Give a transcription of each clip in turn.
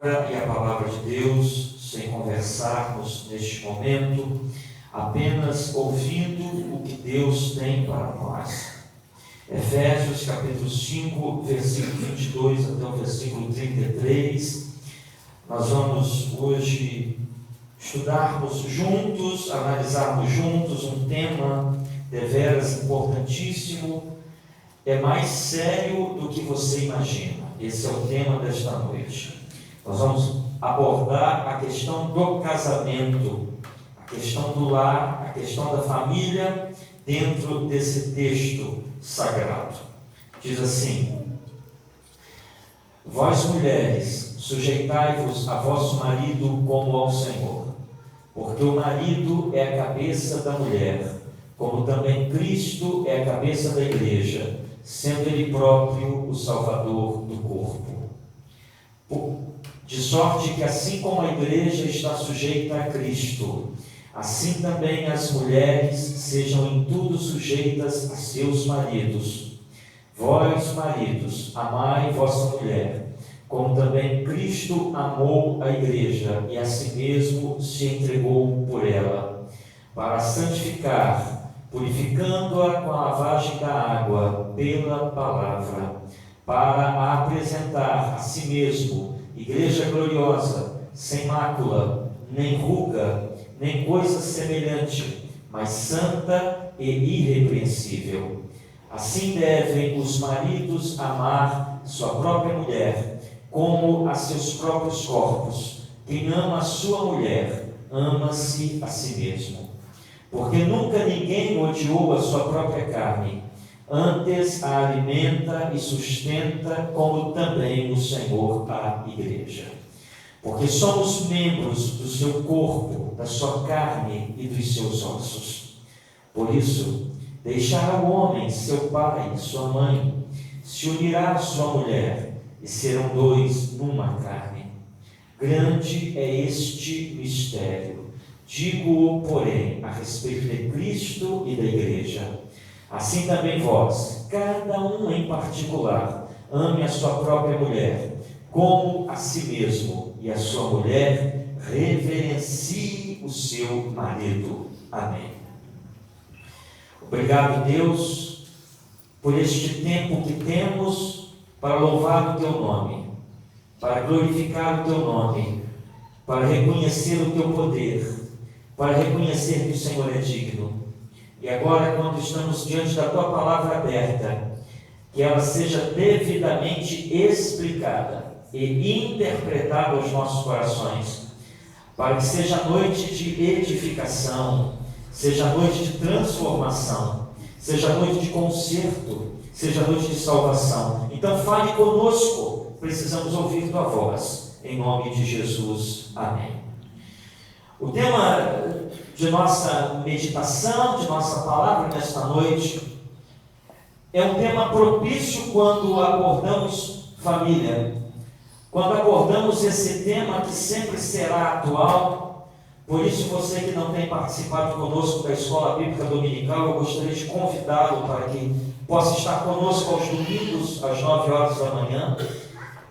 E a palavra de Deus, sem conversarmos neste momento, apenas ouvindo o que Deus tem para nós. Efésios capítulo 5, versículo 22 até o versículo 33. Nós vamos hoje estudarmos juntos, analisarmos juntos um tema deveras importantíssimo. É mais sério do que você imagina. Esse é o tema desta noite. Nós vamos abordar a questão do casamento, a questão do lar, a questão da família, dentro desse texto sagrado. Diz assim: vós mulheres, sujeitai-vos a vosso marido como ao Senhor, porque o marido é a cabeça da mulher, como também Cristo é a cabeça da igreja, sendo Ele próprio o Salvador do corpo. De sorte que assim como a igreja está sujeita a Cristo, assim também as mulheres sejam em tudo sujeitas a seus maridos. Vós, maridos, amai vossa mulher, como também Cristo amou a igreja e a si mesmo se entregou por ela, para santificar, purificando-a com a lavagem da água pela palavra, para a apresentar a si mesmo igreja gloriosa, sem mácula, nem ruga, nem coisa semelhante, mas santa e irrepreensível. Assim devem os maridos amar sua própria mulher, como a seus próprios corpos. Quem ama a sua mulher, ama-se a si mesmo. Porque nunca ninguém odiou a sua própria carne, antes a alimenta e sustenta, como também o Senhor a igreja. Porque somos membros do seu corpo, da sua carne e dos seus ossos. Por isso, deixará o homem seu pai e sua mãe, se unirá à sua mulher, e serão dois numa carne. Grande é este mistério. Digo-o, porém, a respeito de Cristo e da igreja. Assim também vós, cada um em particular, ame a sua própria mulher, como a si mesmo, e a sua mulher reverencie o seu marido. Amém. Obrigado, Deus, por este tempo que temos para louvar o Teu nome, para glorificar o Teu nome, para reconhecer o Teu poder, para reconhecer que o Senhor é digno. E agora, quando estamos diante da Tua palavra aberta, que ela seja devidamente explicada e interpretada aos nossos corações, para que seja noite de edificação, seja noite de transformação, seja noite de conserto, seja noite de salvação. Então fale conosco, precisamos ouvir Tua voz, em nome de Jesus. Amém. O tema de nossa meditação, de nossa palavra nesta noite, é um tema propício quando abordamos família, quando abordamos esse tema que sempre será atual. Por isso, você que não tem participado conosco da Escola Bíblica Dominical, eu gostaria de convidá-lo para que possa estar conosco aos domingos, às 9 horas da manhã.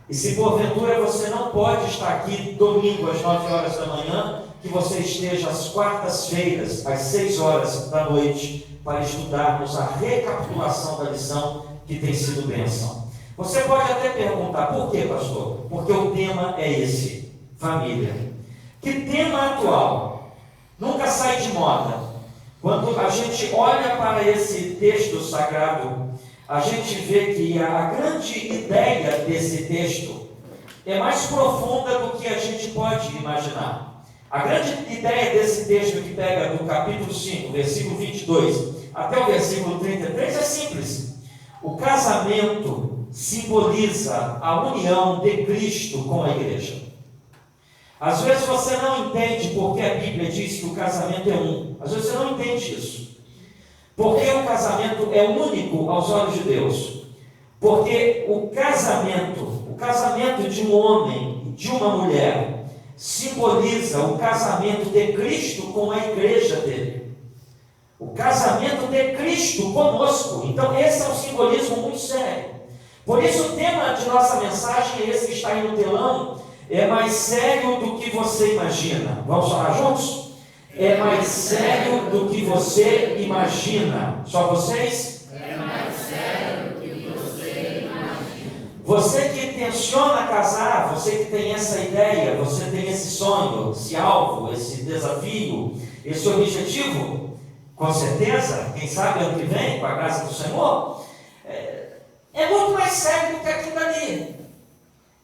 E se porventura você não pode estar aqui domingo às 9 horas da manhã, que você esteja às quartas-feiras, às 6 horas da noite, para estudarmos a recapitulação da lição que tem sido bênção. Você pode até perguntar, por quê, pastor? Porque o tema é esse, família. Que tema atual, nunca sai de moda. Quando a gente olha para esse texto sagrado, a gente vê que a grande ideia desse texto é mais profunda do que a gente pode imaginar. A grande ideia desse texto, que pega do capítulo 5, versículo 22 até o versículo 33, é simples. O casamento simboliza a união de Cristo com a igreja. Às vezes você não entende porque a Bíblia diz que o casamento é um. Às vezes você não entende isso. Porque o casamento é único aos olhos de Deus. Porque o casamento de um homem e de uma mulher simboliza o casamento de Cristo com a igreja dele. O casamento de Cristo conosco. Então esse é um simbolismo muito sério. Por isso o tema de nossa mensagem é esse que está aí no telão. É mais sério do que você imagina. Vamos falar juntos? É mais sério do que você imagina. Só vocês? É mais sério do que você imagina. Você que intenciona casar, você que tem essa ideia, você tem esse sonho, esse alvo, esse desafio, esse objetivo, com certeza, quem sabe ano que vem, com a graça do Senhor, é muito mais sério do que aquilo dali.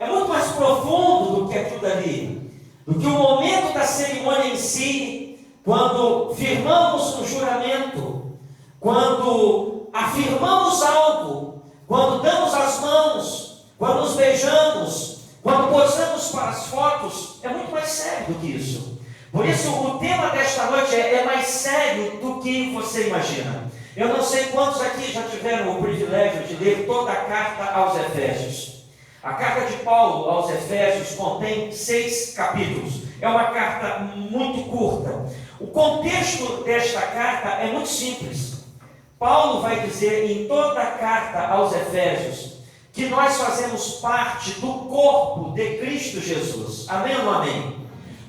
É muito mais profundo do que aquilo dali. Do que o momento da cerimônia em si, quando firmamos um juramento, quando afirmamos algo, quando damos as mãos, quando nos beijamos, quando posamos para as fotos, é muito mais sério do que isso. Por isso o tema desta noite é mais sério do que você imagina. Eu não sei quantos aqui já tiveram o privilégio de ler toda a carta aos Efésios. A carta de Paulo aos Efésios contém 6 capítulos. É uma carta muito curta. O contexto desta carta é muito simples. Paulo vai dizer em toda a carta aos Efésios que nós fazemos parte do corpo de Cristo Jesus. Amém ou não amém?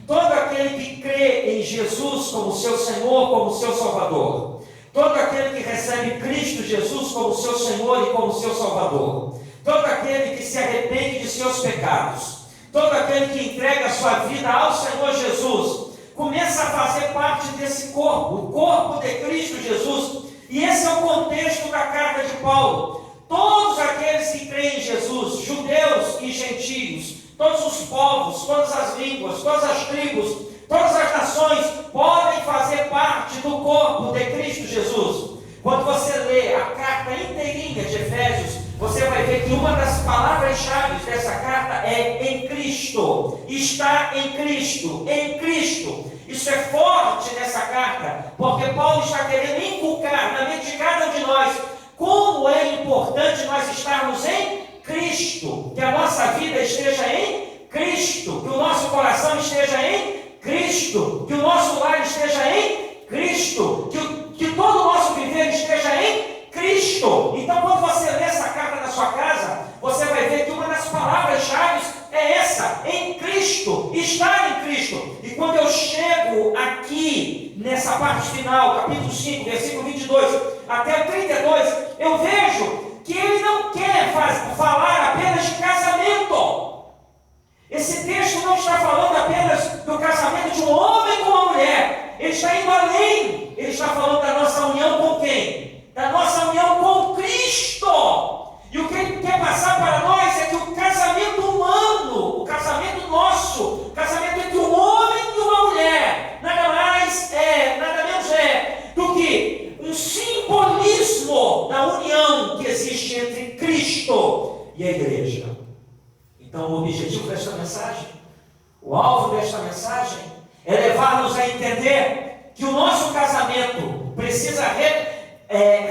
Todo aquele que crê em Jesus como seu Senhor, como seu Salvador. Todo aquele que recebe Cristo Jesus como seu Senhor e como seu Salvador. Todo aquele que se arrepende de seus pecados, todo aquele que entrega a sua vida ao Senhor Jesus, começa a fazer parte desse corpo, o corpo de Cristo Jesus. E esse é o contexto da carta de Paulo. Todos aqueles que creem em Jesus, judeus e gentios, todos os povos, todas as línguas, todas as tribos, todas as nações, podem fazer parte do corpo de Cristo Jesus. Quando você lê a carta inteirinha de Efésios, você vai ver que uma das palavras-chave dessa carta é em Cristo. Está em Cristo, em Cristo. Isso é forte nessa carta, porque Paulo está querendo inculcar na mente de cada um de nós como é importante nós estarmos em Cristo. Que a nossa vida esteja em Cristo, que o nosso coração esteja em Cristo, que o nosso lar esteja em Cristo, que todo o nosso viver esteja em Cristo. Então, quando você lê essa carta na sua casa, você vai ver que uma das palavras-chave é essa, em Cristo, estar em Cristo. E quando eu chego aqui, nessa parte final, capítulo 5, versículo 22, até o 32, eu vejo que ele não quer falar apenas de casamento. Esse texto não está falando apenas do casamento de um homem com uma mulher. Ele está indo além. Ele está falando da nossa união com quem? Da nossa união com Cristo. E o que ele quer passar para nós é que o casamento humano, o casamento nosso, o casamento entre um homem e uma mulher, nada menos do que um simbolismo da união que existe entre Cristo e a igreja. Então, o objetivo desta mensagem, o alvo desta mensagem, é levar-nos a entender que o nosso casamento precisa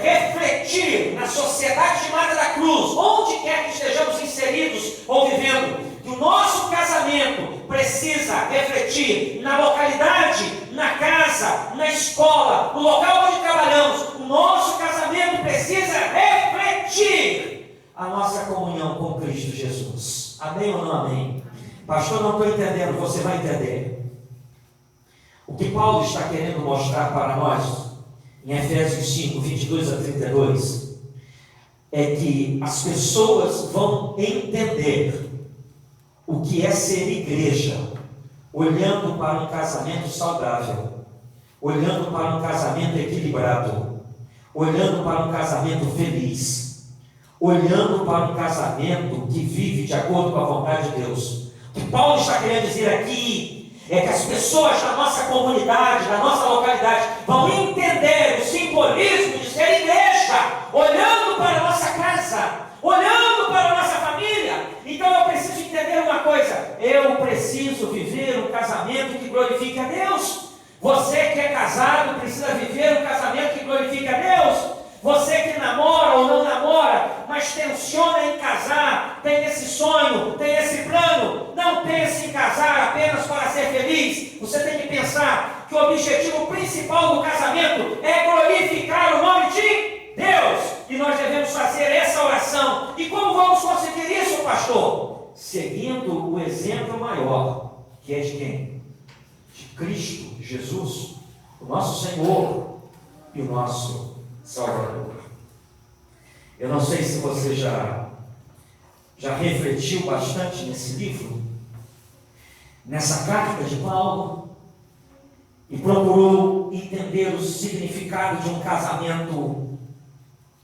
refletir na sociedade chamada da cruz, onde quer que estejamos inseridos ou vivendo, que o nosso casamento precisa refletir na localidade, na casa, na escola, no local onde trabalhamos. O nosso casamento precisa refletir a nossa comunhão com Cristo Jesus. Amém ou não amém? Pastor, não estou entendendo, você vai entender. O que Paulo está querendo mostrar para nós, em Efésios 5, 22 a 32, é que as pessoas vão entender o que é ser igreja, olhando para um casamento saudável, olhando para um casamento equilibrado, olhando para um casamento feliz, olhando para um casamento que vive de acordo com a vontade de Deus. O que Paulo está querendo dizer aqui é que as pessoas da nossa comunidade, da nossa localidade, vão entender o simbolismo de ser igreja, olhando para a nossa casa, olhando para a nossa família. Então eu preciso entender uma coisa: eu preciso viver um casamento que glorifique a Deus. Você que é casado precisa viver um casamento que glorifique a Deus. Você que namora ou não namora, mas tenciona em casar, tem esse sonho, tem esse plano, não pense em casar apenas para ser feliz. Você tem que pensar que o objetivo principal do casamento é glorificar o nome de Deus. E nós devemos fazer essa oração. E como vamos conseguir isso, pastor? seguindo o exemplo maior, que é de quem? De Cristo Jesus, o nosso Senhor e o nosso Salvador. Eu não sei se você já refletiu bastante nesse livro, nessa carta de Paulo, e procurou entender o significado de um casamento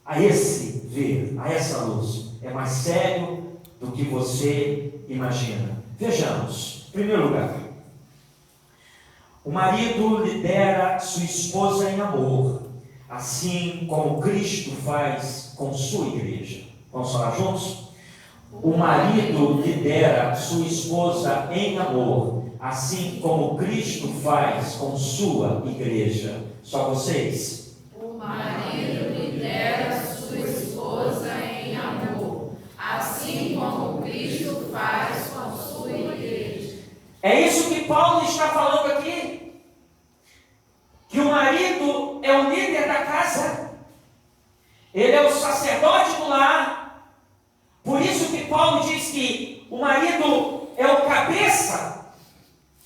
a esse ver, a essa luz. É mais sério do que você imagina. Vejamos, em primeiro lugar, o marido lidera sua esposa em amor, assim como Cristo faz com sua igreja. Vamos falar juntos? O marido lidera sua esposa em amor, assim como Cristo faz com sua igreja. Só vocês? O marido lidera sua esposa em amor, assim como Cristo faz com sua igreja. É isso que Paulo está falando aqui. Que o marido é o líder da casa. Ele é o sacerdote do lar. Por isso que Paulo diz que o marido é o cabeça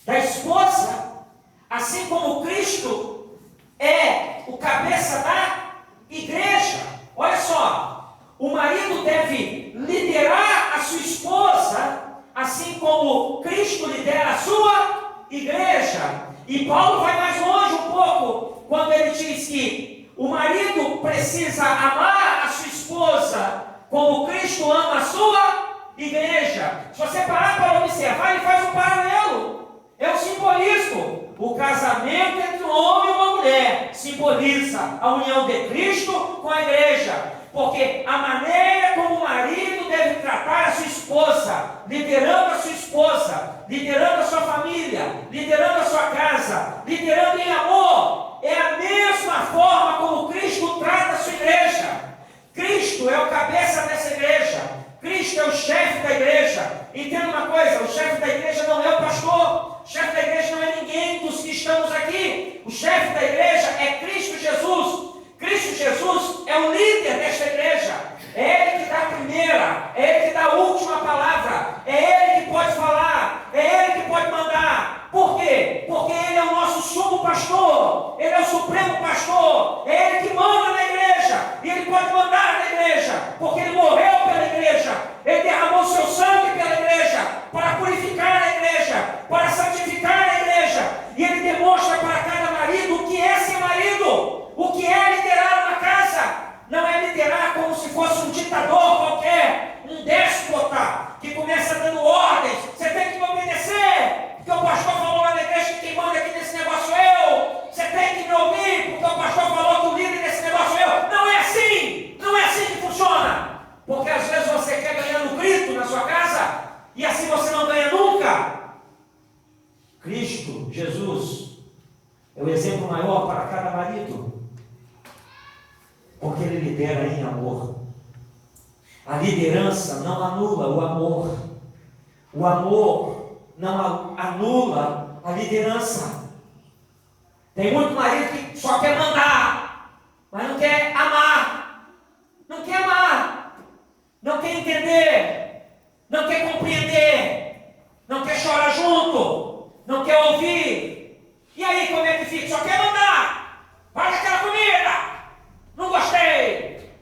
da esposa, assim como Cristo é o cabeça da igreja. Olha só, o marido deve liderar a sua esposa, assim como Cristo lidera a sua igreja. E Paulo vai mais longe um pouco, quando ele diz que o marido precisa amar a sua esposa, como Cristo ama a sua igreja. Se você parar para observar, ele faz um paralelo. É um simbolismo. O casamento entre um homem e uma mulher simboliza a união de Cristo com a igreja. Porque a maneira como o marido deve tratar a sua esposa, liderando a sua esposa, liderando a sua família, liderando a sua casa, liderando em amor, é a mesma forma como Cristo trata a sua igreja. Cristo é o cabeça dessa igreja. Cristo é o chefe da igreja. Entenda uma coisa, o chefe da igreja não é o pastor. O chefe da igreja não é ninguém dos que estamos aqui. O chefe da igreja é Cristo Jesus. Cristo Jesus é o líder desta igreja. É Ele que dá a primeira, é Ele que dá a última palavra, é Ele que pode falar, é Ele que pode mandar. Por quê? Porque Ele é o nosso sumo pastor, Ele é o supremo pastor, é Ele que manda na igreja, e Ele pode mandar na igreja, porque Ele morreu pela igreja, Ele derramou seu sangue pela igreja, para purificar a igreja, para santificar a igreja, e Ele demonstra para cada marido o que é ser marido. O que é liderar uma casa? Não é liderar como se fosse um ditador qualquer, um déspota, que começa dando ordens. Você tem que me obedecer, porque o pastor falou lá na igreja que quem manda aqui nesse negócio sou eu. Você tem que me ouvir, porque o pastor falou que o líder desse negócio sou eu. Não é assim! Não é assim que funciona. Porque às vezes você quer ganhar no grito na sua casa, e assim você não ganha nunca. Cristo, Jesus, é o exemplo maior para cada marido. Porque Ele lidera em amor. A liderança não anula o amor. O amor não anula a liderança. Tem muito marido que só quer mandar, mas não quer amar. Não quer amar. Não quer entender. Não quer compreender. Não quer chorar junto. Não quer ouvir. E aí como é que fica? Só quer mandar. Faz aquela comida. Não gostei.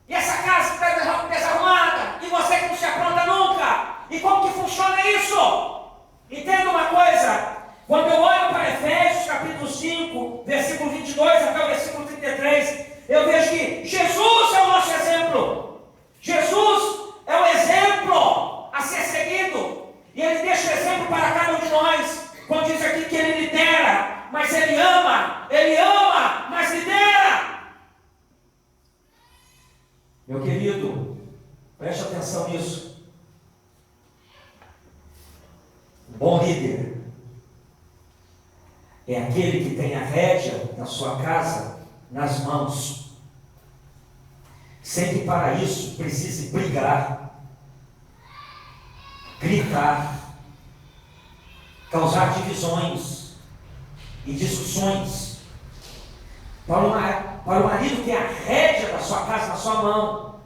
E essa casa que está desarrumada. E você que não se apronta nunca. E como que funciona isso? Entenda uma coisa. Quando eu olho para Efésios capítulo 5, versículo 22 até o versículo 33, eu vejo que Jesus é o nosso exemplo. Jesus é o exemplo a ser seguido. E Ele deixa o exemplo para cada um de nós. Quando diz aqui que Ele lidera, mas Ele ama, mas lidera. Meu querido, preste atenção nisso. Um bom líder é aquele que tem a rédea da sua casa nas mãos, sem que para isso precise brigar, gritar, causar divisões e discussões. Para o marido ter a rédea da sua casa na sua mão,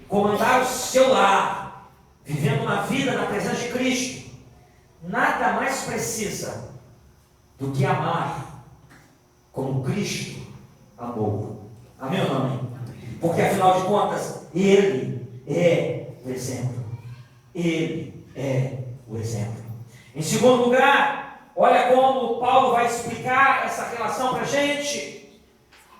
comandar o seu lar, vivendo uma vida na presença de Cristo, nada mais precisa do que amar como Cristo amou. Amém ou não amém? Porque afinal de contas, Ele é o exemplo. Ele é o exemplo. Em segundo lugar, olha como Paulo vai explicar essa relação para a gente.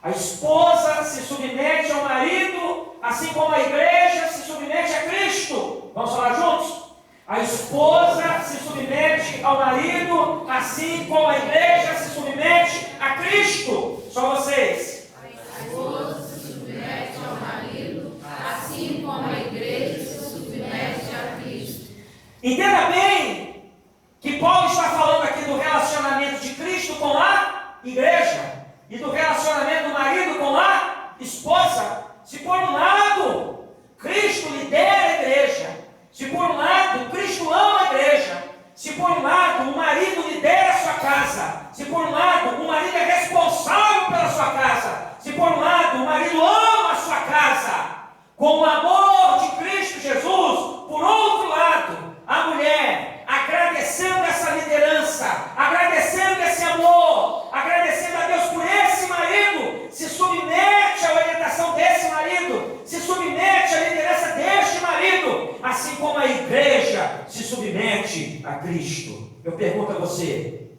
A esposa se submete ao marido, assim como a igreja se submete a Cristo. Vamos falar juntos? A esposa se submete ao marido, assim como a igreja se submete a Cristo. Só vocês. A esposa se submete ao marido, assim como a igreja se submete a Cristo. Entenda bem que Paulo está falando aqui do relacionamento de Cristo com a igreja e do relacionamento do marido com a esposa. Se por um lado Cristo lidera a igreja, se por um lado Cristo ama a igreja, se por um lado o marido lidera a sua casa, se por um lado o marido é responsável pela sua casa, se por um lado o marido ama a sua casa, com o amor de Cristo Jesus, por outro lado, a mulher, agradecendo essa liderança, agradecendo esse amor, agradecendo a Deus por esse marido, se submete à orientação desse marido, se submete à liderança deste marido, assim como a igreja se submete a Cristo. Eu pergunto a você,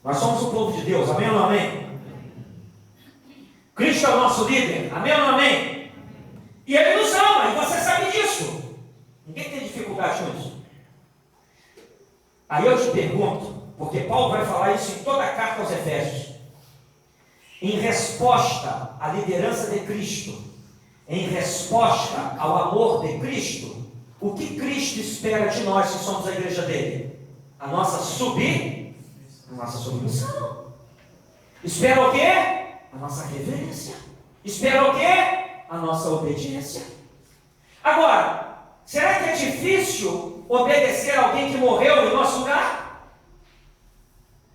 nós somos o povo de Deus, amém ou não amém? Cristo é o nosso líder, amém ou não amém? E Ele nos ama, e você sabe disso. Ninguém tem dificuldade com isso. Aí eu te pergunto, porque Paulo vai falar isso em toda a carta aos Efésios, em resposta à liderança de Cristo, em resposta ao amor de Cristo, o que Cristo espera de nós que somos a igreja dele? A nossa submissão. Espera o quê? A nossa reverência. Espera o quê? A nossa obediência. Agora, será que é difícil obedecer a alguém que morreu em nosso lugar?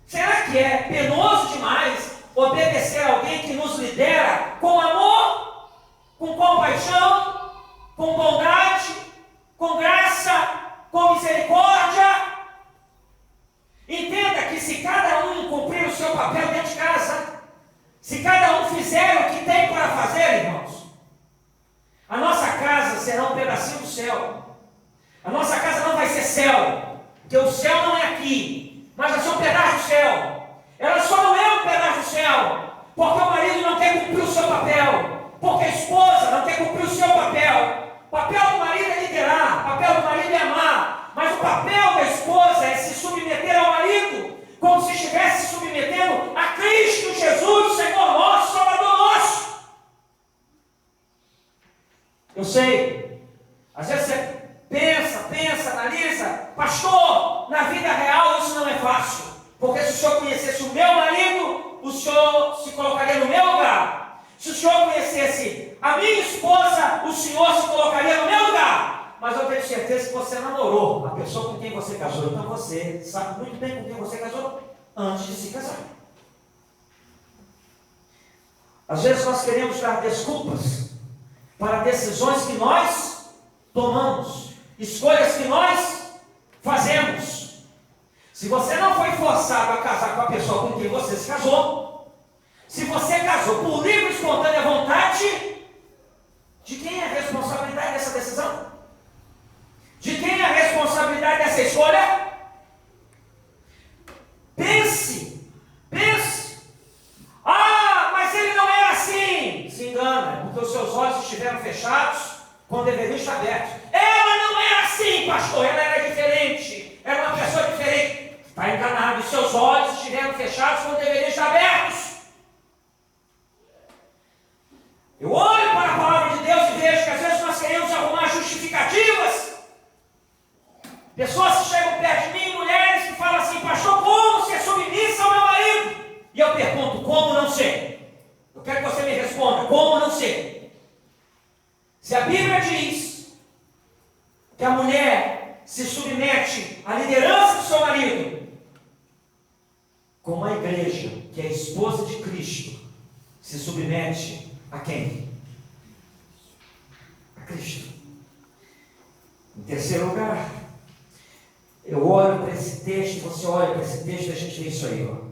Será que é penoso demais obedecer a alguém que nos lidera com amor, com compaixão, com bondade, com graça, com misericórdia? Entenda que se cada um cumprir o seu papel dentro de casa, se cada um fizer o que tem para fazer, irmãos, a nossa casa será um pedacinho do céu. A nossa casa não vai ser céu, porque o céu não é aqui, mas vai ser um pedaço do céu. Ela só não é um pedaço do céu, porque o marido não quer cumprir o seu papel, porque a esposa não quer cumprir o seu papel. O papel do marido é liderar, o papel do marido é amar, mas o papel da esposa é se submeter ao marido, como se estivesse se submetendo a Cristo Jesus, Senhor nosso, Salvador nosso. Eu sei, às vezes você pensa, analisa, pastor, na vida real isso não é fácil, porque se o senhor conhecesse o meu marido, o senhor se colocaria no meu lugar. Se o senhor conhecesse a minha esposa, o senhor se colocaria no meu lugar. Mas eu tenho certeza que você namorou a pessoa com quem você casou, então você sabe muito bem com quem você casou antes de se casar. Às vezes nós queremos dar desculpas para decisões que nós tomamos, escolhas que nós fazemos. Se você não foi forçado a casar com a pessoa com quem você se casou, se você casou por livre e espontânea vontade, de quem é a responsabilidade dessa decisão? De quem é a responsabilidade dessa escolha? Pense. Ah, mas ele não é assim. Se engana, porque os seus olhos estiveram fechados quando deveriam estar abertos. Ela não era assim, pastor, ela era diferente. Era uma pessoa diferente. Está enganado, os seus olhos estiveram fechados quando deveriam estar abertos. Eu olho para a palavra de Deus e vejo que às vezes nós queremos arrumar justificativas. Pessoas que chegam perto de mim, mulheres que falam assim, pastor, como ser submissa ao meu marido? E eu pergunto, como não ser? Eu quero que você me responda, como não ser? Se a Bíblia diz que a mulher se submete à liderança do seu marido, como a igreja, que é a esposa de Cristo, se submete a quem? A Cristo. terceiro lugar, eu olho para esse texto, você olha para esse texto e a gente vê isso aí, ó.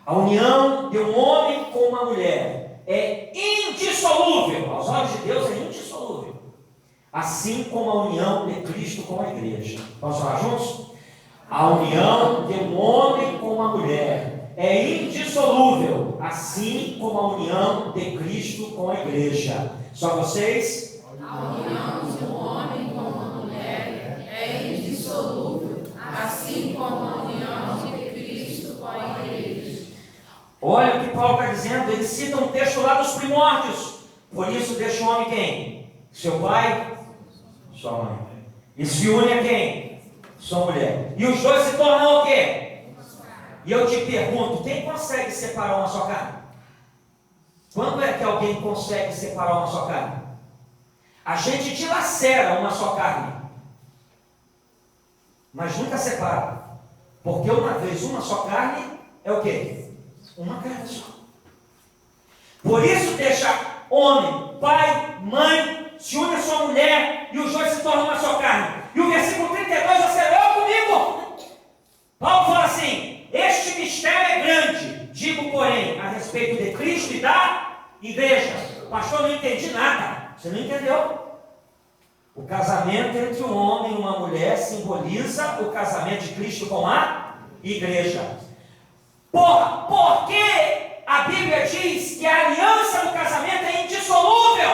A união de um homem com uma mulher é indissolúvel. Aos olhos de Deus é indissolúvel. Assim como a união de Cristo com a igreja. Vamos falar juntos? A união de um homem com uma mulher é indissolúvel. Assim como a união de Cristo com a igreja. Só vocês? A união de um homem com uma mulher é indissolúvel. Assim como a união de Cristo com a igreja. Olha o que Paulo está dizendo, ele cita um texto lá dos primórdios. Por isso deixa o homem quem? Seu pai, sua mãe. E se une a quem? Sua mulher. E os dois se tornam o quê? E eu te pergunto, quem consegue separar uma só carne? Quando é que alguém consegue separar uma só carne? A gente dilacera uma só carne, mas nunca separa. Porque uma vez uma só carne é o quê? Uma carne só. Por isso deixa homem, pai, mãe, se une a sua mulher e os dois se tornam uma só carne. E o versículo 32, você leu comigo? Paulo fala assim: este mistério é grande, digo porém a respeito de Cristo e da igreja. Pastor, não entendi nada. Você não entendeu? O casamento entre um homem e uma mulher simboliza o casamento de Cristo com a igreja. Porque a Bíblia diz que a aliança do casamento é indissolúvel.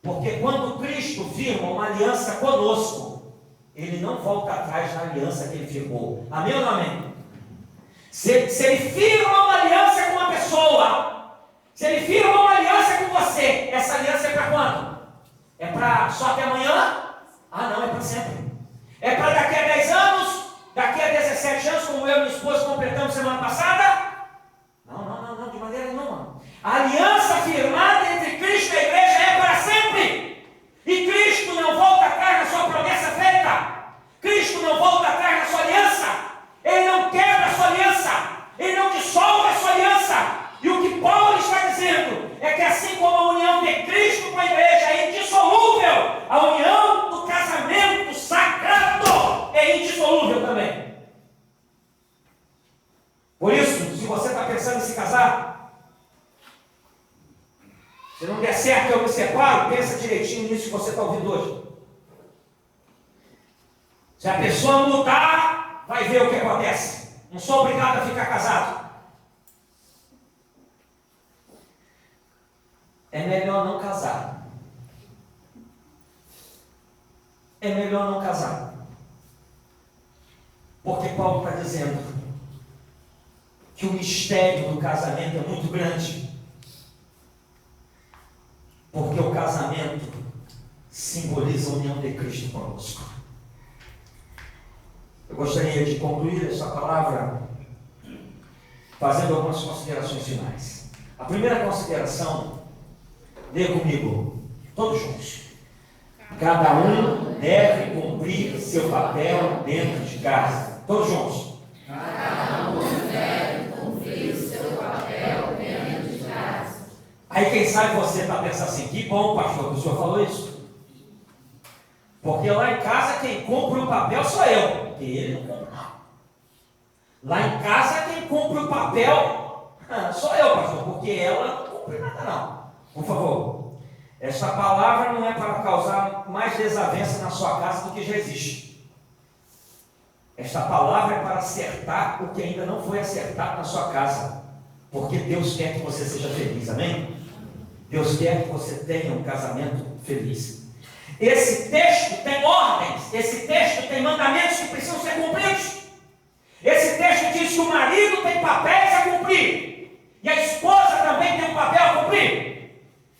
Porque quando Cristo firma uma aliança conosco, Ele não volta atrás na aliança que Ele firmou. Amém ou não amém? Se Ele firma uma aliança com uma pessoa, se Ele firma uma aliança com você, essa aliança é para quando? É para só até amanhã? Ah não, é para sempre. É para daqui a 10 anos? Daqui a 17 anos, como eu e minha esposa completamos semana passada? Não, de maneira nenhuma. A aliança firmada entre Cristo e a igreja é para sempre. E Cristo não volta atrás na sua promessa feita. Cristo não volta atrás na sua aliança. Ele não quebra a sua aliança. Ele não dissolve a sua aliança. E o que Paulo está dizendo é que assim como a união de Cristo com a igreja é indissolúvel, a união do casamento sagrado é indissolúvel também. Por isso, se você está pensando em se casar, se não der certo eu me separo, pensa direitinho nisso que você está ouvindo hoje. Se a pessoa mudar, vai ver o que acontece. Não sou obrigado a ficar casado. É melhor não casar. É melhor não casar. Porque Paulo está dizendo que o mistério do casamento é muito grande. Porque o casamento simboliza a união de Cristo conosco. Eu gostaria de concluir essa palavra fazendo algumas considerações finais. A primeira consideração, lê comigo, todos juntos. Cada um deve cumprir seu papel dentro de casa. Todos juntos. Cada um deve cumprir seu papel dentro de casa. Aí quem sabe você está pensando assim, que bom, pastor, que o senhor falou isso. Porque lá em casa quem cumpre o papel sou eu. Porque ele não cumpre. Lá em casa quem cumpre o papel sou eu, pastor, porque ela não cumpre nada não. Por favor. Esta palavra não é para causar mais desavença na sua casa do que já existe. Esta palavra é para acertar o que ainda não foi acertado na sua casa. Porque Deus quer que você seja feliz, amém? Deus quer que você tenha um casamento feliz. Esse texto tem ordens, esse texto tem mandamentos que precisam ser cumpridos. Esse texto diz que o marido tem papéis a cumprir. E a esposa também tem um papel a cumprir.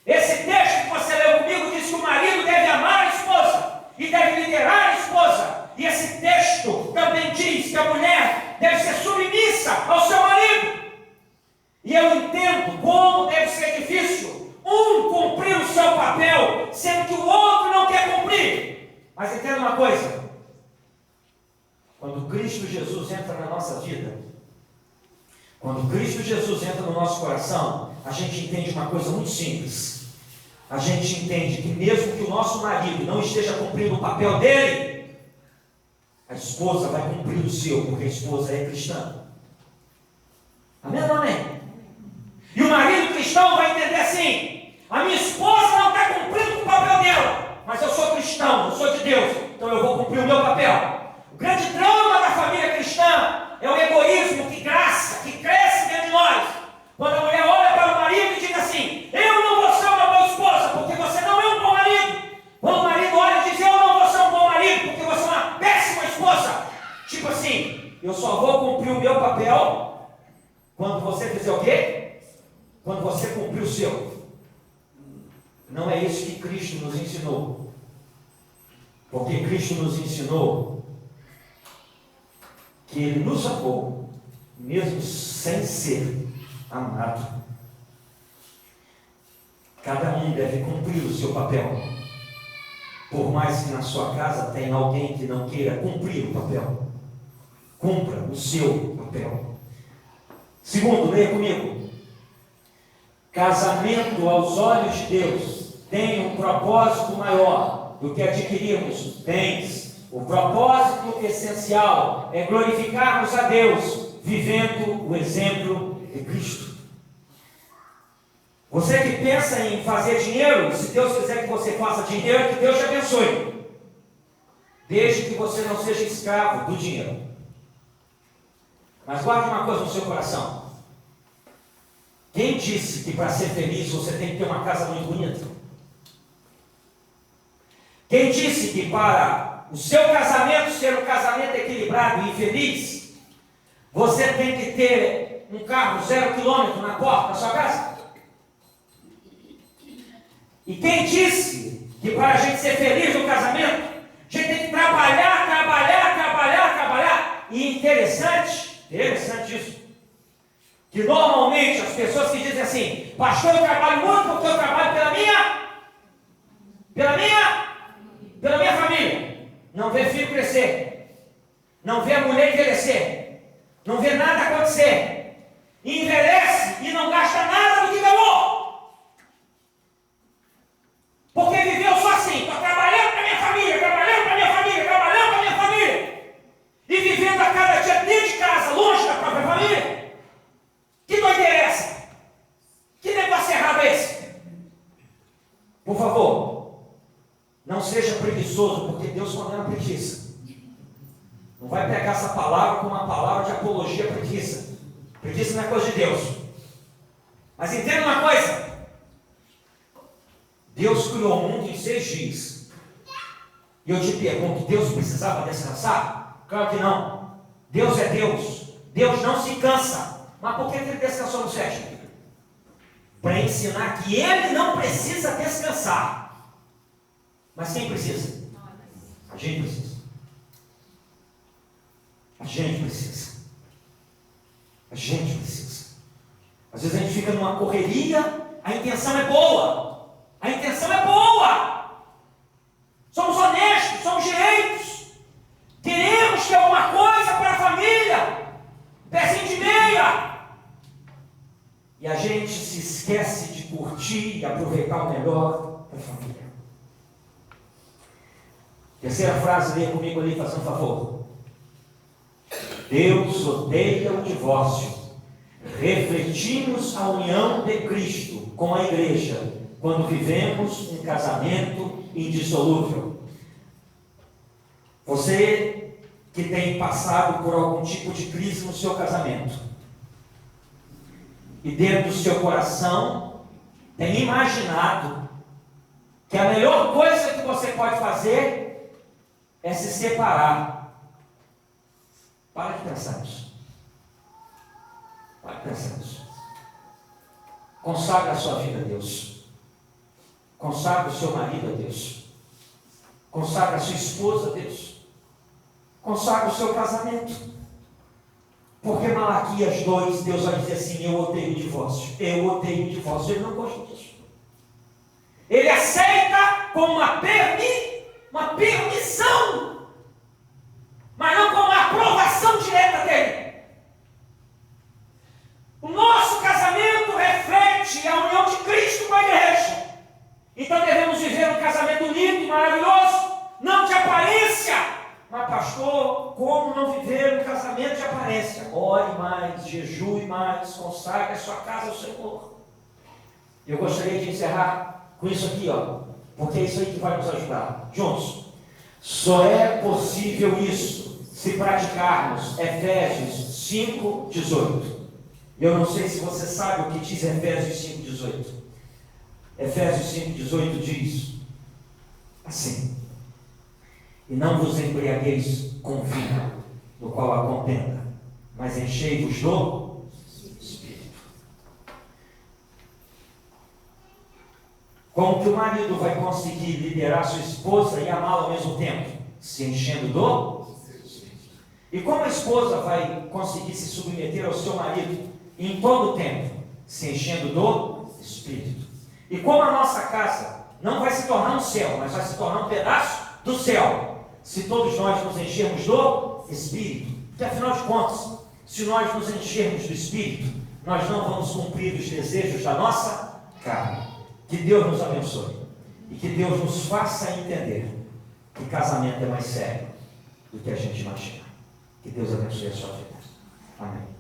Esse texto que você leu comigo diz que o marido deve amar a esposa e deve liderar a esposa. E esse texto também diz que a mulher deve ser submissa ao seu marido. E eu entendo como deve ser difícil um cumprir o seu papel, sendo que o outro não quer cumprir. Mas entenda uma coisa: quando Cristo Jesus entra na nossa vida, quando Cristo Jesus entra no nosso coração, a gente entende uma coisa muito simples. a gente entende que mesmo que o nosso marido não esteja cumprindo o papel dele, a esposa vai cumprir o seu, porque a esposa é cristã. Amém ou não amém? E o marido cristão vai entender assim: a minha esposa não está cumprindo o papel dela, mas eu sou cristão, eu sou de Deus, então eu vou cumprir o meu papel. O grande drama da família cristã é o egoísmo que cresce dentro de nós. Quando a mulher olha para o marido e diz assim: eu não vou ser uma boa esposa, porque você não é um bom marido. Quando o marido olha e diz: eu não vou ser um bom marido, porque você é uma péssima esposa. Tipo assim, eu só vou cumprir o meu papel quando você fizer o quê? Quando você cumprir o seu. Não é isso que Cristo nos ensinou. Porque Cristo nos ensinou que Ele nos amou, mesmo sem ser amado. Cada um deve cumprir o seu papel. Por mais que na sua casa tenha alguém que não queira cumprir o papel, cumpra o seu papel. Segundo, leia comigo. Casamento aos olhos de Deus tem um propósito maior do que adquirirmos bens. O propósito essencial é glorificarmos a Deus, vivendo o exemplo de Cristo. Você que pensa em fazer dinheiro, se Deus quiser que você faça dinheiro, que Deus te abençoe. Desde que você não seja escravo do dinheiro. Mas guarde uma coisa no seu coração. Quem disse que para ser feliz você tem que ter uma casa muito bonita? Quem disse que para o seu casamento ser um casamento equilibrado e feliz, você tem que ter um carro 0 km na porta da sua casa? E quem disse que para a gente ser feliz no casamento, a gente tem que trabalhar? E interessante isso, que normalmente as pessoas que dizem assim: pastor, eu trabalho muito porque eu trabalho pela minha família. Não vê filho crescer, não vê a mulher envelhecer, não vê nada acontecer, envelhece e não gasta nada do que ganhou. Porque viveu só assim: estou trabalhando para minha família, e vivendo a cada dia dentro de casa, longe da própria família. Que doideira é essa? Que negócio errado é esse? Por favor, não seja preguiçoso, porque Deus condena a preguiça. Não vai pegar essa palavra como uma palavra de apologia à preguiça. Preguiça não é coisa de Deus. Mas entenda uma coisa: Deus criou o mundo em 6 dias. E eu te pergunto, Deus precisava descansar? Claro que não. Deus é Deus. Deus não se cansa. Mas por que Ele descansou no 7? Para ensinar que Ele não precisa descansar. Mas quem precisa? A gente precisa. A gente precisa. A gente precisa. Às vezes a gente fica numa correria, a intenção é boa. A intenção é boa. Somos honestos, somos direitos. Queremos ter alguma coisa para a família. Pezinho de meia. E a gente se esquece de curtir e aproveitar o melhor da família. Terceira frase, leia comigo ali, fazendo um favor. Deus odeia o divórcio. Refletimos a união de Cristo com a igreja quando vivemos um casamento indissolúvel. Você que tem passado por algum tipo de crise no seu casamento e dentro do seu coração tem imaginado que a melhor coisa que você pode fazer é se separar. Para de pensar nisso. Para de pensar nisso. Consagra a sua vida a Deus. Consagra o seu marido a Deus. Consagra a sua esposa a Deus. Consagra o seu casamento. Porque Malaquias 2, Deus vai dizer assim: eu odeio o divórcio. Eu odeio o divórcio. Ele não gosta disso. Ele aceita como uma permissão, mas não como uma aprovação direta dele. O nosso casamento reflete a união de Cristo com a igreja. pastor, como não viver um casamento de aparência? Ore mais, jejue mais, consagre a sua casa ao Senhor. Eu gostaria de encerrar com isso aqui, porque é isso aí que vai nos ajudar. Juntos. Só é possível isso se praticarmos Efésios 5:18. Eu não sei se você sabe o que diz Efésios 5:18. Efésios 5:18 diz assim: e não vos embriagueis com vinho, no qual há contenda, mas enchei-vos do Espírito. Como que o marido vai conseguir liderar sua esposa e amá-la ao mesmo tempo? Se enchendo do Espírito. E como a esposa vai conseguir se submeter ao seu marido em todo o tempo? Se enchendo do Espírito. E como a nossa casa não vai se tornar um céu, mas vai se tornar um pedaço do céu, se todos nós nos enchermos do Espírito. Porque afinal de contas, se nós nos enchermos do Espírito, nós não vamos cumprir os desejos da nossa carne. Que Deus nos abençoe e que Deus nos faça entender que casamento é mais sério do que a gente imagina. Que Deus abençoe a sua vida. Amém.